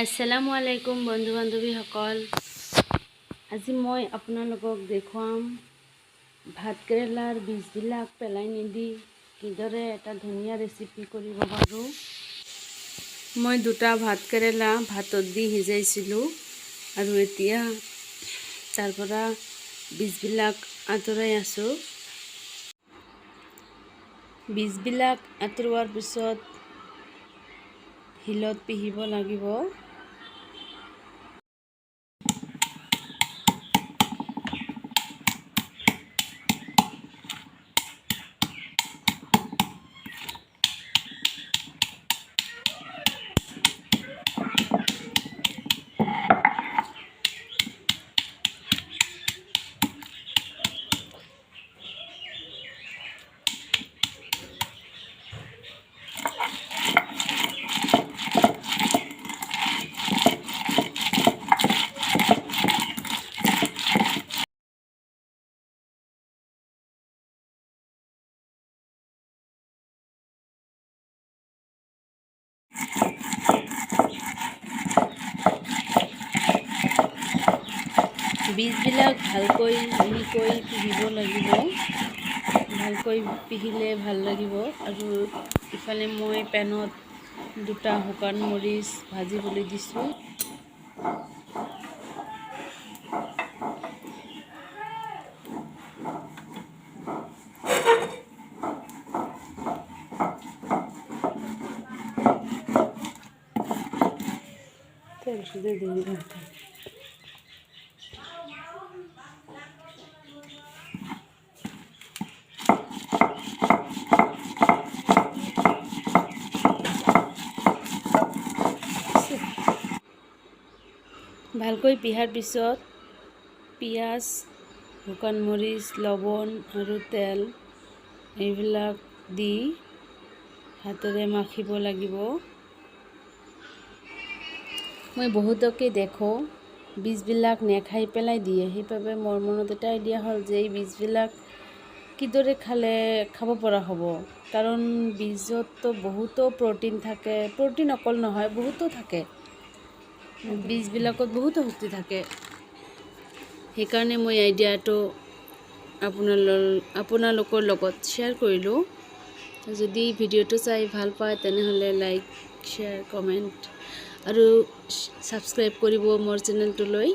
আসসালামু আলাইকুম বন্ধু বান্ধৱীসকল। আজি মই আপোনালোকক দেখুৱাম ভাত কেৰেলাৰ বীজবিলাক পেলাই নিদি কিদৰে এটা ধুনীয়া ৰেচিপি কৰিব পাৰোঁ। মই দুটা ভাত কেৰেলা ভাতত দি সিজাইছিলোঁ আৰু এতিয়া তাৰ পৰা বীজবিলাক আঁতৰাই আছোঁ। বীজবিলাক আঁতৰোৱাৰ পিছত শিলত পিহিব লাগিব। বীজবিলাক ভালকৈ মিহিকৈ পিহিব লাগিব। ভালকৈ পিহিলে ভাল লাগিব। আৰু ইফালে মই পেনত দুটা শুকান মৰিচ ভাজিবলৈ দিছোঁ। ভালকৈ পিহাৰ পিছত পিঁয়াজ, শুকান মৰিচ, লৱণ আৰু তেল এইবিলাক দি হাতেৰে মাখিব লাগিব। মই বহুতকে দেখোঁ বীজবিলাক নেখাই পেলাই দিয়ে। সেইবাবে মোৰ মনত এটা আইডিয়া হ'ল যে এই বীজবিলাক কিদৰে খালে খাব পৰা হ'ব। কাৰণ বীজতো বহুতো প্ৰটিন থাকে। প্ৰটিন অকল নহয়, বহুতো থাকে। বীজবিলাকত বহুতো শক্তি থাকে। সেইকাৰণে মই আইডিয়াটো আপোনালোকৰ লগত শ্বেয়াৰ কৰিলোঁ। যদি ভিডিঅ'টো চাই ভাল পায় তেনেহ'লে লাইক, শ্বেয়াৰ, কমেণ্ট আৰু ছাবস্ক্ৰাইব কৰিব মোৰ চেনেলটোলৈ।